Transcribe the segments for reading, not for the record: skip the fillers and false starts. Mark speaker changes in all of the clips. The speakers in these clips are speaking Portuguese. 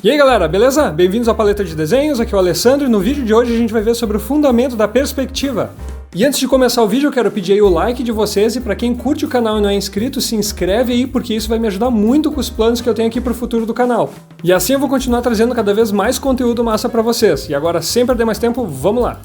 Speaker 1: E aí galera, beleza? Bem-vindos à Paleta de Desenhos, aqui é o Alessandro e no vídeo de hoje a gente vai ver sobre o fundamento da perspectiva. E antes de começar o vídeo eu quero pedir aí o like de vocês e para quem curte o canal e não é inscrito, se inscreve aí porque isso vai me ajudar muito com os planos que eu tenho aqui pro futuro do canal. E assim eu vou continuar trazendo cada vez mais conteúdo massa para vocês. E agora, sem perder mais tempo, vamos lá!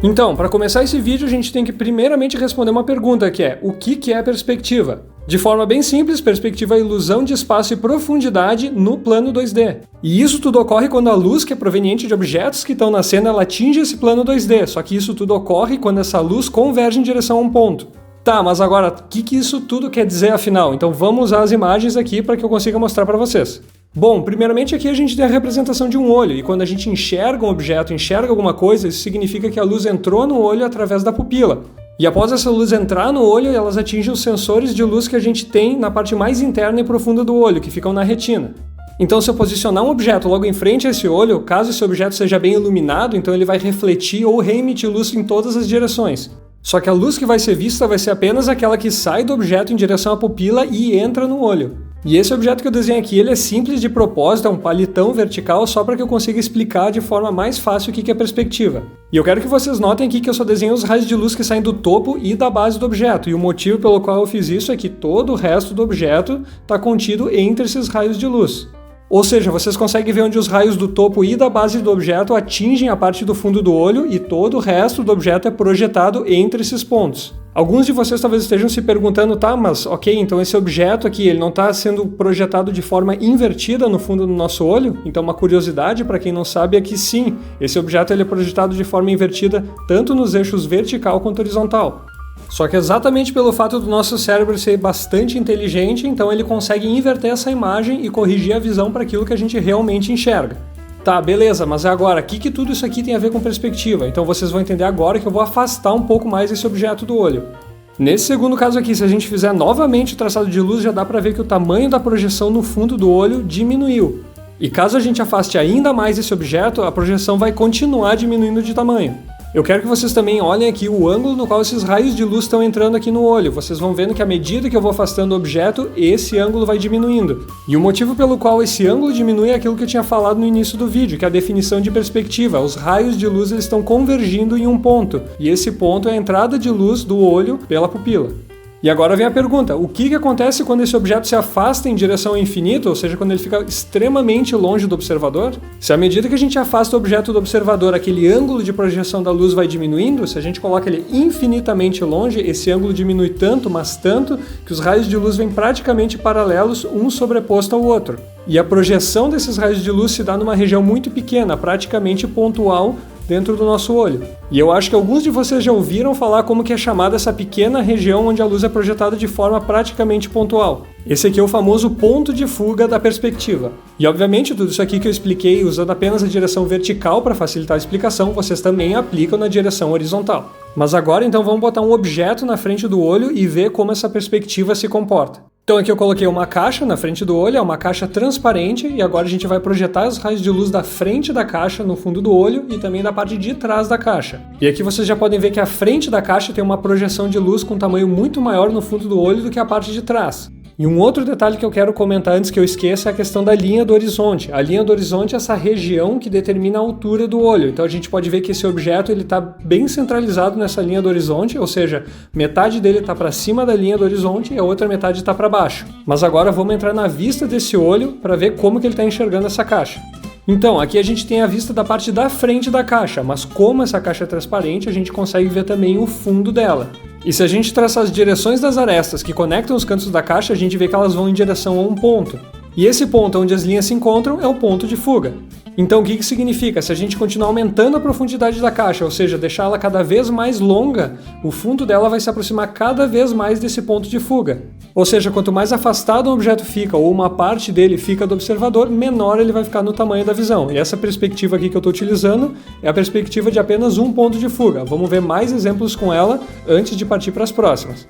Speaker 1: Então, para começar esse vídeo, a gente tem que primeiramente responder uma pergunta que é: o que é perspectiva? De forma bem simples, perspectiva é a ilusão de espaço e profundidade no plano 2D. E isso tudo ocorre quando a luz que é proveniente de objetos que estão na cena, ela atinge esse plano 2D, só que isso tudo ocorre quando essa luz converge em direção a um ponto. Tá, mas agora, o que isso tudo quer dizer afinal? Então vamos usar as imagens aqui para que eu consiga mostrar para vocês. Bom, primeiramente aqui a gente tem a representação de um olho, e quando a gente enxerga um objeto, enxerga alguma coisa, isso significa que a luz entrou no olho através da pupila. E após essa luz entrar no olho, elas atingem os sensores de luz que a gente tem na parte mais interna e profunda do olho, que ficam na retina. Então, se eu posicionar um objeto logo em frente a esse olho, caso esse objeto seja bem iluminado, então ele vai refletir ou reemitir luz em todas as direções. Só que a luz que vai ser vista vai ser apenas aquela que sai do objeto em direção à pupila e entra no olho. E esse objeto que eu desenho aqui, ele é simples de propósito, é um palitão vertical só para que eu consiga explicar de forma mais fácil o que é perspectiva. E eu quero que vocês notem aqui que eu só desenho os raios de luz que saem do topo e da base do objeto, e o motivo pelo qual eu fiz isso é que todo o resto do objeto está contido entre esses raios de luz. Ou seja, vocês conseguem ver onde os raios do topo e da base do objeto atingem a parte do fundo do olho e todo o resto do objeto é projetado entre esses pontos. Alguns de vocês talvez estejam se perguntando, tá, mas ok, então esse objeto aqui, ele não está sendo projetado de forma invertida no fundo do nosso olho? Então uma curiosidade para quem não sabe é que sim, esse objeto ele é projetado de forma invertida tanto nos eixos vertical quanto horizontal. Só que exatamente pelo fato do nosso cérebro ser bastante inteligente, então ele consegue inverter essa imagem e corrigir a visão para aquilo que a gente realmente enxerga. Tá, beleza, mas agora, o que tudo isso aqui tem a ver com perspectiva? Então vocês vão entender agora que eu vou afastar um pouco mais esse objeto do olho. Nesse segundo caso aqui, se a gente fizer novamente o traçado de luz, já dá para ver que o tamanho da projeção no fundo do olho diminuiu. E caso a gente afaste ainda mais esse objeto, a projeção vai continuar diminuindo de tamanho. Eu quero que vocês também olhem aqui o ângulo no qual esses raios de luz estão entrando aqui no olho. Vocês vão vendo que à medida que eu vou afastando o objeto, esse ângulo vai diminuindo. E o motivo pelo qual esse ângulo diminui é aquilo que eu tinha falado no início do vídeo, que é a definição de perspectiva. Os raios de luz eles estão convergindo em um ponto, e esse ponto é a entrada de luz do olho pela pupila. E agora vem a pergunta, o que acontece quando esse objeto se afasta em direção ao infinito, ou seja, quando ele fica extremamente longe do observador? Se à medida que a gente afasta o objeto do observador, aquele ângulo de projeção da luz vai diminuindo, se a gente coloca ele infinitamente longe, esse ângulo diminui tanto, mas tanto, que os raios de luz vêm praticamente paralelos, um sobreposto ao outro. E a projeção desses raios de luz se dá numa região muito pequena, praticamente pontual, dentro do nosso olho. E eu acho que alguns de vocês já ouviram falar como que é chamada essa pequena região onde a luz é projetada de forma praticamente pontual. Esse aqui é o famoso ponto de fuga da perspectiva. E obviamente tudo isso aqui que eu expliquei usando apenas a direção vertical para facilitar a explicação, vocês também aplicam na direção horizontal. Mas agora então vamos botar um objeto na frente do olho e ver como essa perspectiva se comporta. Então aqui eu coloquei uma caixa na frente do olho, é uma caixa transparente e agora a gente vai projetar os raios de luz da frente da caixa no fundo do olho e também da parte de trás da caixa. E aqui vocês já podem ver que a frente da caixa tem uma projeção de luz com um tamanho muito maior no fundo do olho do que a parte de trás. E um outro detalhe que eu quero comentar antes que eu esqueça é a questão da linha do horizonte. A linha do horizonte é essa região que determina a altura do olho. Então a gente pode ver que esse objeto está bem centralizado nessa linha do horizonte, ou seja, metade dele está para cima da linha do horizonte e a outra metade está para baixo. Mas agora vamos entrar na vista desse olho para ver como que ele está enxergando essa caixa. Então, aqui a gente tem a vista da parte da frente da caixa, mas como essa caixa é transparente, a gente consegue ver também o fundo dela. E se a gente traçar as direções das arestas que conectam os cantos da caixa, a gente vê que elas vão em direção a um ponto. E esse ponto onde as linhas se encontram é o ponto de fuga. Então o que significa? Se a gente continuar aumentando a profundidade da caixa, ou seja, deixar ela cada vez mais longa, o fundo dela vai se aproximar cada vez mais desse ponto de fuga. Ou seja, quanto mais afastado um objeto fica, ou uma parte dele fica do observador, menor ele vai ficar no tamanho da visão. E essa perspectiva aqui que eu estou utilizando é a perspectiva de apenas um ponto de fuga. Vamos ver mais exemplos com ela antes de partir para as próximas.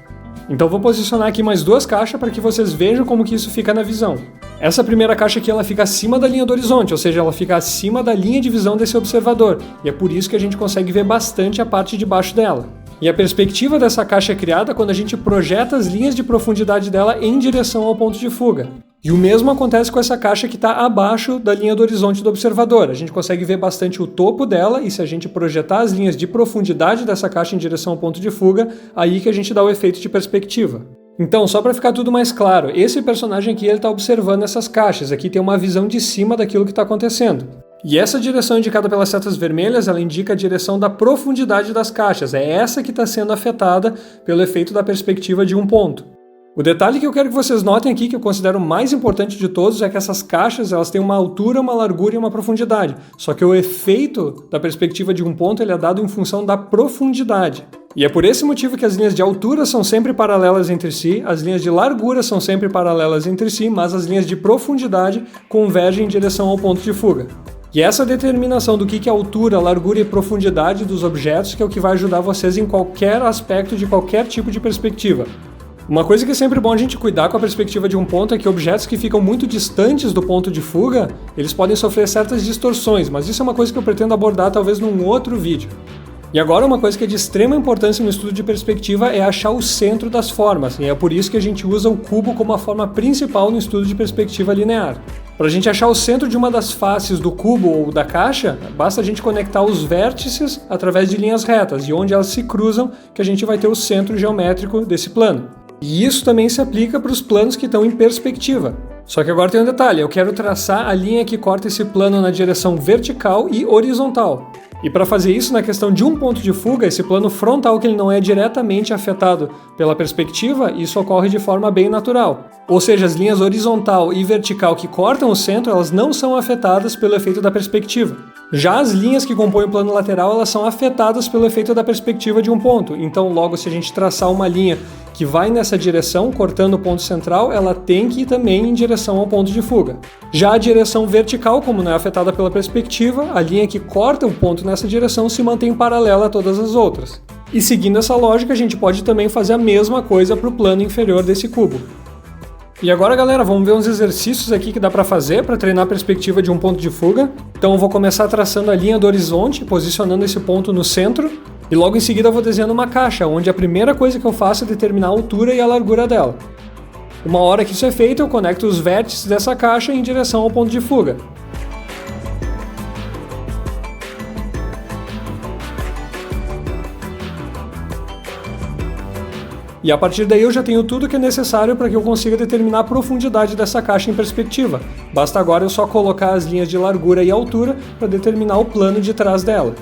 Speaker 1: Então vou posicionar aqui mais duas caixas para que vocês vejam como que isso fica na visão. Essa primeira caixa aqui ela fica acima da linha do horizonte, ou seja, ela fica acima da linha de visão desse observador. E é por isso que a gente consegue ver bastante a parte de baixo dela. E a perspectiva dessa caixa é criada quando a gente projeta as linhas de profundidade dela em direção ao ponto de fuga. E o mesmo acontece com essa caixa que está abaixo da linha do horizonte do observador. A gente consegue ver bastante o topo dela, e se a gente projetar as linhas de profundidade dessa caixa em direção ao ponto de fuga, aí que a gente dá o efeito de perspectiva. Então, só para ficar tudo mais claro, esse personagem aqui está observando essas caixas. Aqui tem uma visão de cima daquilo que está acontecendo. E essa direção indicada pelas setas vermelhas, ela indica a direção da profundidade das caixas. É essa que está sendo afetada pelo efeito da perspectiva de um ponto. O detalhe que eu quero que vocês notem aqui, que eu considero o mais importante de todos, é que essas caixas elas têm uma altura, uma largura e uma profundidade. Só que o efeito da perspectiva de um ponto ele é dado em função da profundidade. E é por esse motivo que as linhas de altura são sempre paralelas entre si, as linhas de largura são sempre paralelas entre si, mas as linhas de profundidade convergem em direção ao ponto de fuga. E essa determinação do que é altura, largura e profundidade dos objetos que é o que vai ajudar vocês em qualquer aspecto de qualquer tipo de perspectiva. Uma coisa que é sempre bom a gente cuidar com a perspectiva de um ponto é que objetos que ficam muito distantes do ponto de fuga, eles podem sofrer certas distorções, mas isso é uma coisa que eu pretendo abordar talvez num outro vídeo. E agora uma coisa que é de extrema importância no estudo de perspectiva é achar o centro das formas, e é por isso que a gente usa o cubo como a forma principal no estudo de perspectiva linear. Para a gente achar o centro de uma das faces do cubo ou da caixa, basta a gente conectar os vértices através de linhas retas, e onde elas se cruzam que a gente vai ter o centro geométrico desse plano. E isso também se aplica para os planos que estão em perspectiva. Só que agora tem um detalhe, eu quero traçar a linha que corta esse plano na direção vertical e horizontal. E para fazer isso, na questão de um ponto de fuga, esse plano frontal que ele não é diretamente afetado pela perspectiva, isso ocorre de forma bem natural. Ou seja, as linhas horizontal e vertical que cortam o centro, elas não são afetadas pelo efeito da perspectiva. Já as linhas que compõem o plano lateral, elas são afetadas pelo efeito da perspectiva de um ponto. Então, logo, se a gente traçar uma linha que vai nessa direção, cortando o ponto central, ela tem que ir também em direção ao ponto de fuga. Já a direção vertical, como não é afetada pela perspectiva, a linha que corta o ponto nessa direção se mantém paralela a todas as outras. E seguindo essa lógica, a gente pode também fazer a mesma coisa para o plano inferior desse cubo. E agora, galera, vamos ver uns exercícios aqui que dá para fazer para treinar a perspectiva de um ponto de fuga. Então eu vou começar traçando a linha do horizonte, posicionando esse ponto no centro, e logo em seguida eu vou desenhando uma caixa, onde a primeira coisa que eu faço é determinar a altura e a largura dela. Uma hora que isso é feito, eu conecto os vértices dessa caixa em direção ao ponto de fuga. E a partir daí eu já tenho tudo que é necessário para que eu consiga determinar a profundidade dessa caixa em perspectiva. Basta agora eu só colocar as linhas de largura e altura para determinar o plano de trás dela.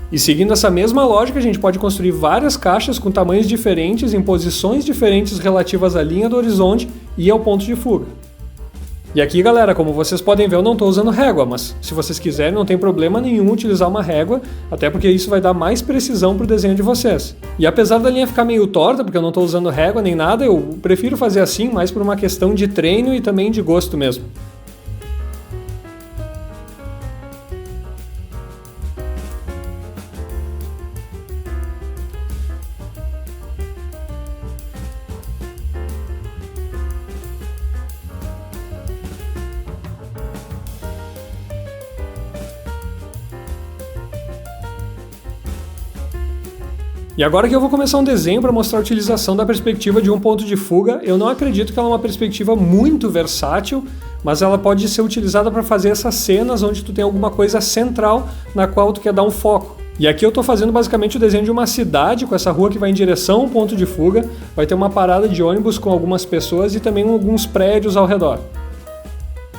Speaker 1: E seguindo essa mesma lógica, a gente pode construir várias caixas com tamanhos diferentes, em posições diferentes relativas à linha do horizonte e ao ponto de fuga. E aqui, galera, como vocês podem ver, eu não estou usando régua, mas se vocês quiserem, não tem problema nenhum utilizar uma régua, até porque isso vai dar mais precisão para o desenho de vocês. E apesar da linha ficar meio torta, porque eu não estou usando régua nem nada, eu prefiro fazer assim, mais por uma questão de treino e também de gosto mesmo. E agora que eu vou começar um desenho para mostrar a utilização da perspectiva de um ponto de fuga, eu não acredito que ela é uma perspectiva muito versátil, mas ela pode ser utilizada para fazer essas cenas onde tu tem alguma coisa central na qual tu quer dar um foco. E aqui eu estou fazendo basicamente o desenho de uma cidade com essa rua que vai em direção ao ponto de fuga, vai ter uma parada de ônibus com algumas pessoas e também alguns prédios ao redor.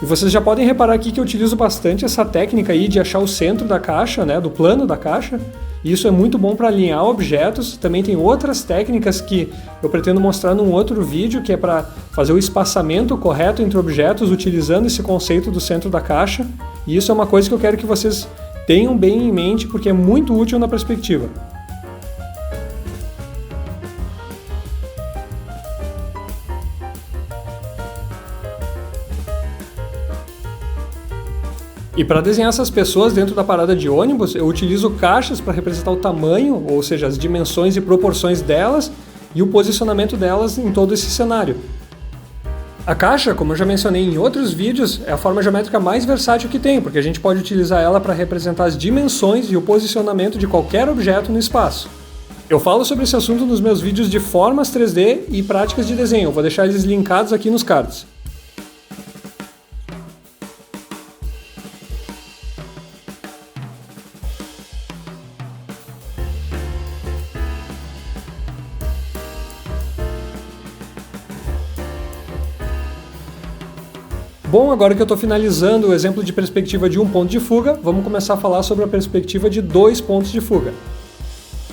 Speaker 1: E vocês já podem reparar aqui que eu utilizo bastante essa técnica aí de achar o centro da caixa, né, do plano da caixa. E isso é muito bom para alinhar objetos. Também tem outras técnicas que eu pretendo mostrar num outro vídeo, que é para fazer o espaçamento correto entre objetos utilizando esse conceito do centro da caixa. E isso é uma coisa que eu quero que vocês tenham bem em mente, porque é muito útil na perspectiva. E para desenhar essas pessoas dentro da parada de ônibus, eu utilizo caixas para representar o tamanho, ou seja, as dimensões e proporções delas e o posicionamento delas em todo esse cenário. A caixa, como eu já mencionei em outros vídeos, é a forma geométrica mais versátil que tem, porque a gente pode utilizar ela para representar as dimensões e o posicionamento de qualquer objeto no espaço. Eu falo sobre esse assunto nos meus vídeos de formas 3D e práticas de desenho, eu vou deixar eles linkados aqui nos cards. Bom, agora que eu estou finalizando o exemplo de perspectiva de um ponto de fuga, vamos começar a falar sobre a perspectiva de 2 pontos de fuga.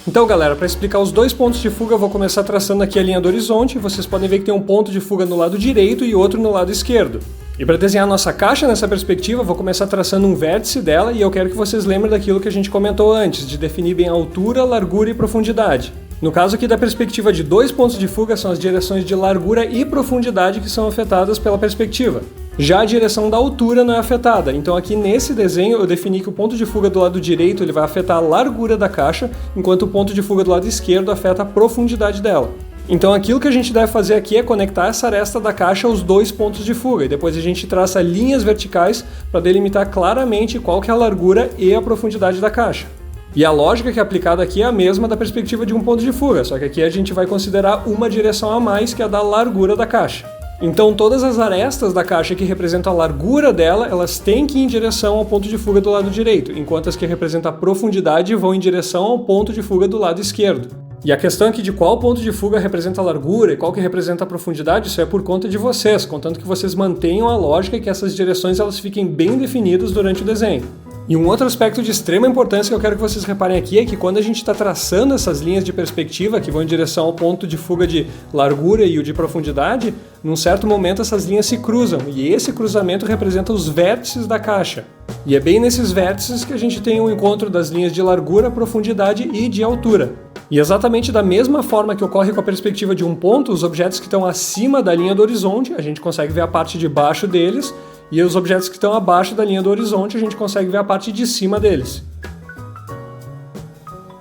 Speaker 1: Então, galera, para explicar os 2 pontos de fuga, eu vou começar traçando aqui a linha do horizonte. Vocês podem ver que tem um ponto de fuga no lado direito e outro no lado esquerdo. E para desenhar a nossa caixa nessa perspectiva, eu vou começar traçando um vértice dela e eu quero que vocês lembrem daquilo que a gente comentou antes, de definir bem a altura, largura e profundidade. No caso aqui da perspectiva de 2 pontos de fuga, são as direções de largura e profundidade que são afetadas pela perspectiva. Já a direção da altura não é afetada, então aqui nesse desenho eu defini que o ponto de fuga do lado direito ele vai afetar a largura da caixa, enquanto o ponto de fuga do lado esquerdo afeta a profundidade dela. Então aquilo que a gente deve fazer aqui é conectar essa aresta da caixa aos 2 pontos de fuga, e depois a gente traça linhas verticais para delimitar claramente qual que é a largura e a profundidade da caixa. E a lógica que é aplicada aqui é a mesma da perspectiva de um ponto de fuga, só que aqui a gente vai considerar uma direção a mais, que é a da largura da caixa. Então todas as arestas da caixa que representam a largura dela, elas têm que ir em direção ao ponto de fuga do lado direito, enquanto as que representam a profundidade vão em direção ao ponto de fuga do lado esquerdo. E a questão aqui de qual ponto de fuga representa a largura e qual que representa a profundidade, isso é por conta de vocês, contanto que vocês mantenham a lógica e que essas direções elas fiquem bem definidas durante o desenho. E um outro aspecto de extrema importância que eu quero que vocês reparem aqui é que quando a gente está traçando essas linhas de perspectiva que vão em direção ao ponto de fuga de largura e o de profundidade, num certo momento essas linhas se cruzam, e esse cruzamento representa os vértices da caixa. E é bem nesses vértices que a gente tem o encontro das linhas de largura, profundidade e de altura. E exatamente da mesma forma que ocorre com a perspectiva de um ponto, os objetos que estão acima da linha do horizonte, a gente consegue ver a parte de baixo deles, e os objetos que estão abaixo da linha do horizonte, a gente consegue ver a parte de cima deles.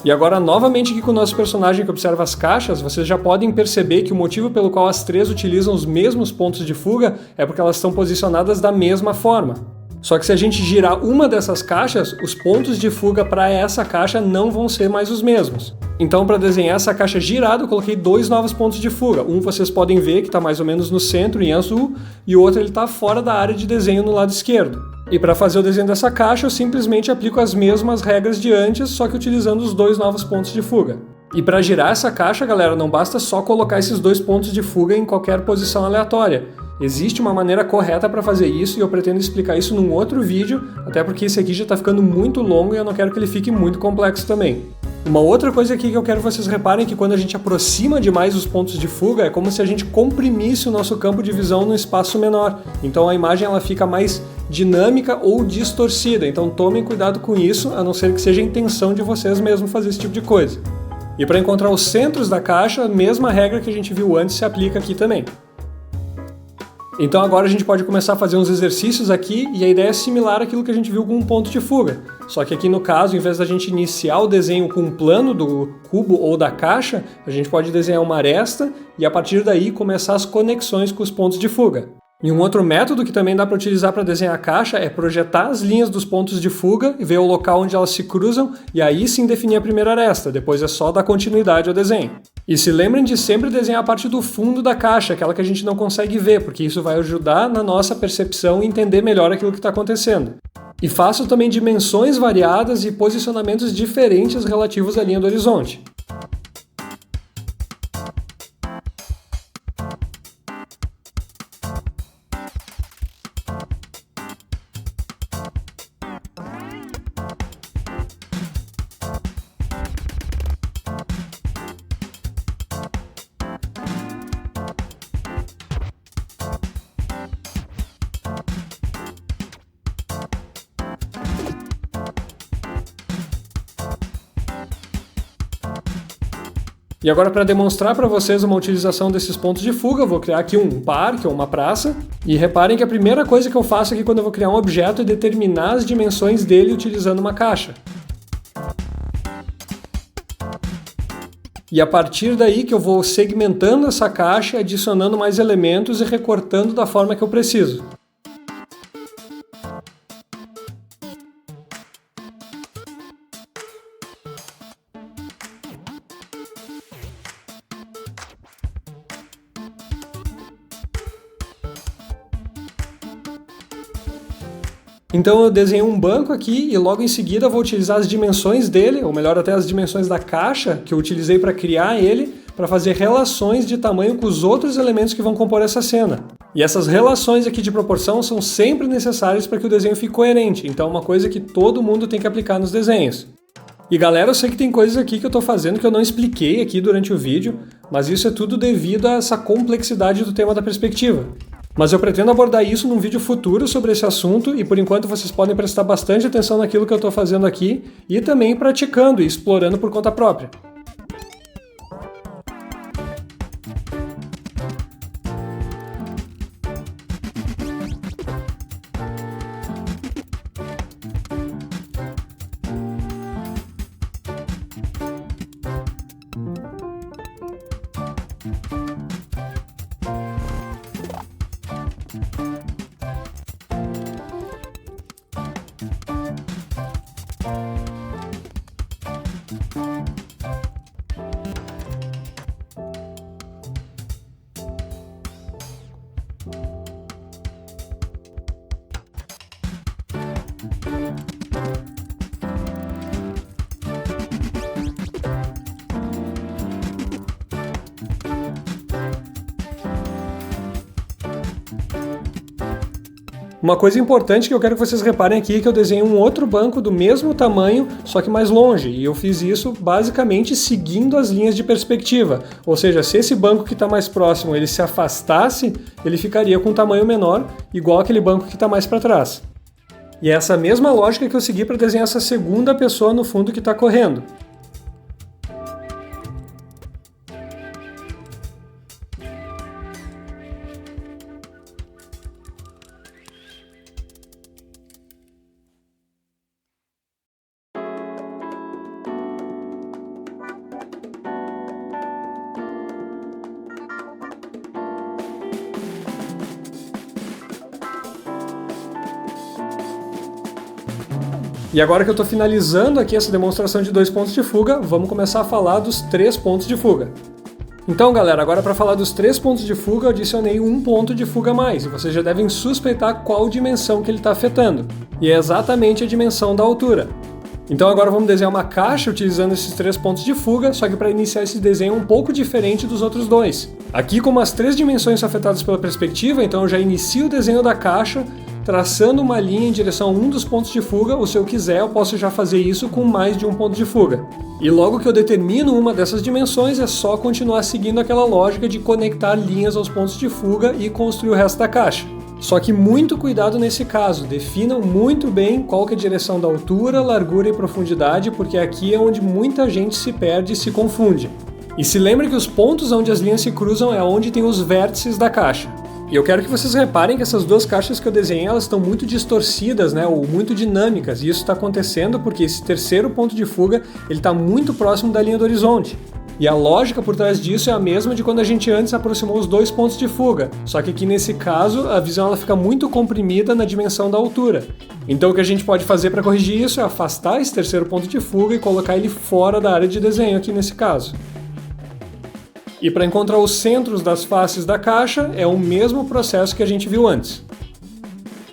Speaker 1: E agora, novamente aqui com o nosso personagem que observa as caixas, vocês já podem perceber que o motivo pelo qual as três utilizam os mesmos pontos de fuga é porque elas estão posicionadas da mesma forma. Só que se a gente girar uma dessas caixas, os pontos de fuga para essa caixa não vão ser mais os mesmos. Então, para desenhar essa caixa girada, eu coloquei 2 novos pontos de fuga. Um vocês podem ver que está mais ou menos no centro, em azul, e o outro está fora da área de desenho no lado esquerdo. E para fazer o desenho dessa caixa, eu simplesmente aplico as mesmas regras de antes, só que utilizando os 2 novos pontos de fuga. E para girar essa caixa, galera, não basta só colocar esses 2 pontos de fuga em qualquer posição aleatória. Existe uma maneira correta para fazer isso e eu pretendo explicar isso num outro vídeo, até porque esse aqui já está ficando muito longo e eu não quero que ele fique muito complexo também. Uma outra coisa aqui que eu quero que vocês reparem é que quando a gente aproxima demais os pontos de fuga, é como se a gente comprimisse o nosso campo de visão num espaço menor. Então a imagem ela fica mais dinâmica ou distorcida, então tomem cuidado com isso, a não ser que seja a intenção de vocês mesmo fazer esse tipo de coisa. E para encontrar os centros da caixa, a mesma regra que a gente viu antes se aplica aqui também. Então agora a gente pode começar a fazer uns exercícios aqui e a ideia é similar àquilo que a gente viu com um ponto de fuga. Só que aqui no caso, em vez da gente iniciar o desenho com um plano do cubo ou da caixa, a gente pode desenhar uma aresta e a partir daí começar as conexões com os pontos de fuga. E um outro método que também dá para utilizar para desenhar a caixa é projetar as linhas dos pontos de fuga e ver o local onde elas se cruzam e aí sim definir a primeira aresta, depois é só dar continuidade ao desenho. E se lembrem de sempre desenhar a parte do fundo da caixa, aquela que a gente não consegue ver, porque isso vai ajudar na nossa percepção e entender melhor aquilo que está acontecendo. E façam também dimensões variadas e posicionamentos diferentes relativos à linha do horizonte. E agora, para demonstrar para vocês uma utilização desses pontos de fuga, eu vou criar aqui um parque ou uma praça. E reparem que a primeira coisa que eu faço aqui quando eu vou criar um objeto é determinar as dimensões dele utilizando uma caixa. E a partir daí que eu vou segmentando essa caixa, adicionando mais elementos e recortando da forma que eu preciso. Então eu desenhei um banco aqui e logo em seguida eu vou utilizar as dimensões dele, ou melhor até as dimensões da caixa que eu utilizei para criar ele, para fazer relações de tamanho com os outros elementos que vão compor essa cena. E essas relações aqui de proporção são sempre necessárias para que o desenho fique coerente, então é uma coisa que todo mundo tem que aplicar nos desenhos. E galera, eu sei que tem coisas aqui que eu estou fazendo que eu não expliquei aqui durante o vídeo, mas isso é tudo devido a essa complexidade do tema da perspectiva. Mas eu pretendo abordar isso num vídeo futuro sobre esse assunto e por enquanto vocês podem prestar bastante atenção naquilo que eu estou fazendo aqui e também praticando e explorando por conta própria. Uma coisa importante que eu quero que vocês reparem aqui é que eu desenhei um outro banco do mesmo tamanho, só que mais longe, e eu fiz isso basicamente seguindo as linhas de perspectiva, ou seja, se esse banco que está mais próximo ele se afastasse, ele ficaria com um tamanho menor, igual aquele banco que está mais para trás. E é essa mesma lógica que eu segui para desenhar essa segunda pessoa no fundo que está correndo. E agora que eu estou finalizando aqui essa demonstração de 2 pontos de fuga, vamos começar a falar dos 3 pontos de fuga. Então galera, agora para falar dos 3 pontos de fuga eu adicionei um ponto de fuga a mais, e vocês já devem suspeitar qual dimensão que ele está afetando. E é exatamente a dimensão da altura. Então agora vamos desenhar uma caixa utilizando esses 3 pontos de fuga, só que para iniciar esse desenho é um pouco diferente dos outros dois. Aqui, como as 3 dimensões são afetadas pela perspectiva, então eu já inicio o desenho da caixa, traçando uma linha em direção a um dos pontos de fuga, ou se eu quiser eu posso já fazer isso com mais de um ponto de fuga. E logo que eu determino uma dessas dimensões é só continuar seguindo aquela lógica de conectar linhas aos pontos de fuga e construir o resto da caixa. Só que muito cuidado nesse caso, definam muito bem qual que é a direção da altura, largura e profundidade, porque aqui é onde muita gente se perde e se confunde. E se lembre que os pontos onde as linhas se cruzam é onde tem os vértices da caixa. E eu quero que vocês reparem que essas 2 caixas que eu desenhei, elas estão muito distorcidas, né, ou muito dinâmicas, e isso está acontecendo porque esse terceiro ponto de fuga ele está muito próximo da linha do horizonte. E a lógica por trás disso é a mesma de quando a gente antes aproximou os 2 pontos de fuga, só que aqui nesse caso a visão ela fica muito comprimida na dimensão da altura. Então o que a gente pode fazer para corrigir isso é afastar esse terceiro ponto de fuga e colocar ele fora da área de desenho aqui nesse caso. E para encontrar os centros das faces da caixa é o mesmo processo que a gente viu antes.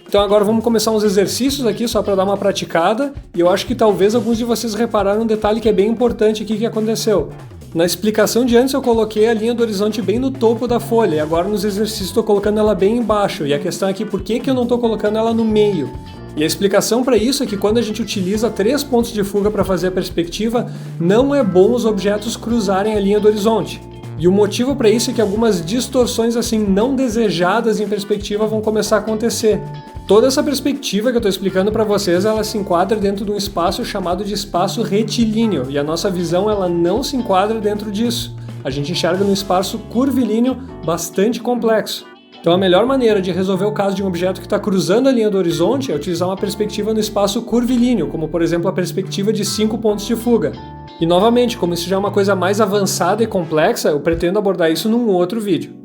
Speaker 1: Então agora vamos começar uns exercícios aqui só para dar uma praticada, e eu acho que talvez alguns de vocês repararam um detalhe que é bem importante aqui que aconteceu. Na explicação de antes eu coloquei a linha do horizonte bem no topo da folha, e agora nos exercícios estou colocando ela bem embaixo, e a questão é aqui por que eu não estou colocando ela no meio? E a explicação para isso é que quando a gente utiliza 3 pontos de fuga para fazer a perspectiva, não é bom os objetos cruzarem a linha do horizonte. E o motivo para isso é que algumas distorções assim não desejadas em perspectiva vão começar a acontecer. Toda essa perspectiva que eu estou explicando para vocês, ela se enquadra dentro de um espaço chamado de espaço retilíneo, e a nossa visão ela não se enquadra dentro disso. a gente enxerga num espaço curvilíneo bastante complexo. Então a melhor maneira de resolver o caso de um objeto que está cruzando a linha do horizonte é utilizar uma perspectiva no espaço curvilíneo, como por exemplo a perspectiva de 5 pontos de fuga. E novamente, como isso já é uma coisa mais avançada e complexa, eu pretendo abordar isso num outro vídeo.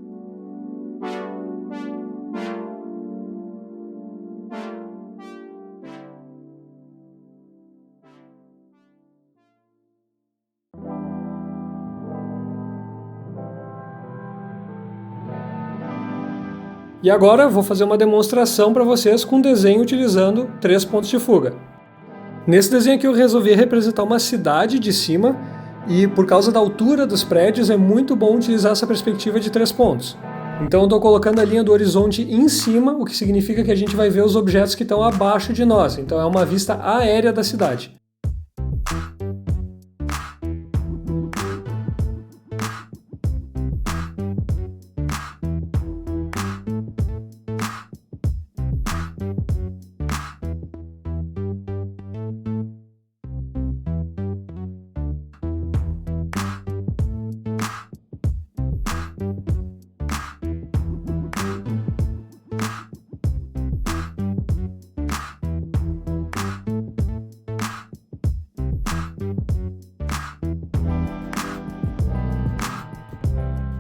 Speaker 1: E agora eu vou fazer uma demonstração para vocês com um desenho utilizando 3 pontos de fuga. Nesse desenho aqui eu resolvi representar uma cidade de cima e por causa da altura dos prédios é muito bom utilizar essa perspectiva de 3 pontos. Então eu estou colocando a linha do horizonte em cima, o que significa que a gente vai ver os objetos que estão abaixo de nós. Então é uma vista aérea da cidade.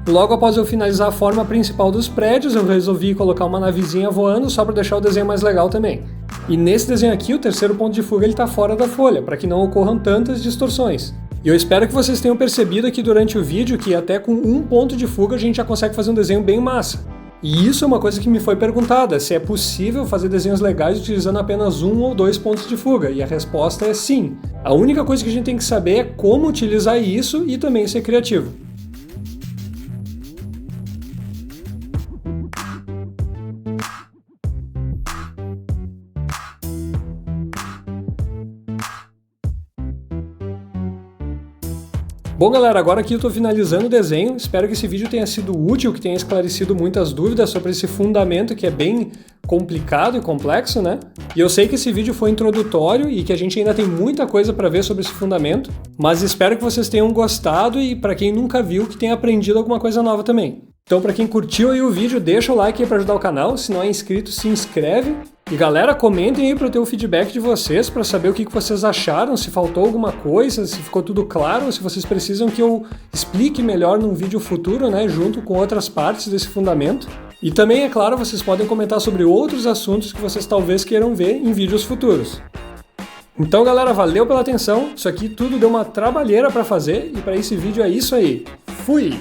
Speaker 1: Logo após eu finalizar a forma principal dos prédios, eu resolvi colocar uma navezinha voando só para deixar o desenho mais legal também. E nesse desenho aqui, o terceiro ponto de fuga está fora da folha, para que não ocorram tantas distorções. E eu espero que vocês tenham percebido aqui durante o vídeo que até com um ponto de fuga a gente já consegue fazer um desenho bem massa. E isso é uma coisa que me foi perguntada, se é possível fazer desenhos legais utilizando apenas 1 ou 2 pontos de fuga, e a resposta é sim. A única coisa que a gente tem que saber é como utilizar isso e também ser criativo. Bom galera, agora aqui eu estou finalizando o desenho, espero que esse vídeo tenha sido útil, que tenha esclarecido muitas dúvidas sobre esse fundamento que é bem complicado e complexo, né? E eu sei que esse vídeo foi introdutório e que a gente ainda tem muita coisa para ver sobre esse fundamento, mas espero que vocês tenham gostado e para quem nunca viu, que tenha aprendido alguma coisa nova também. Então para quem curtiu aí o vídeo, deixa o like aí para ajudar o canal, se não é inscrito, se inscreve. E galera, comentem aí para eu ter o feedback de vocês, para saber o que vocês acharam, se faltou alguma coisa, se ficou tudo claro, se vocês precisam que eu explique melhor num vídeo futuro, né, junto com outras partes desse fundamento. E também, é claro, vocês podem comentar sobre outros assuntos que vocês talvez queiram ver em vídeos futuros. Então galera, valeu pela atenção, isso aqui tudo deu uma trabalheira para fazer e para esse vídeo é isso aí. Fui!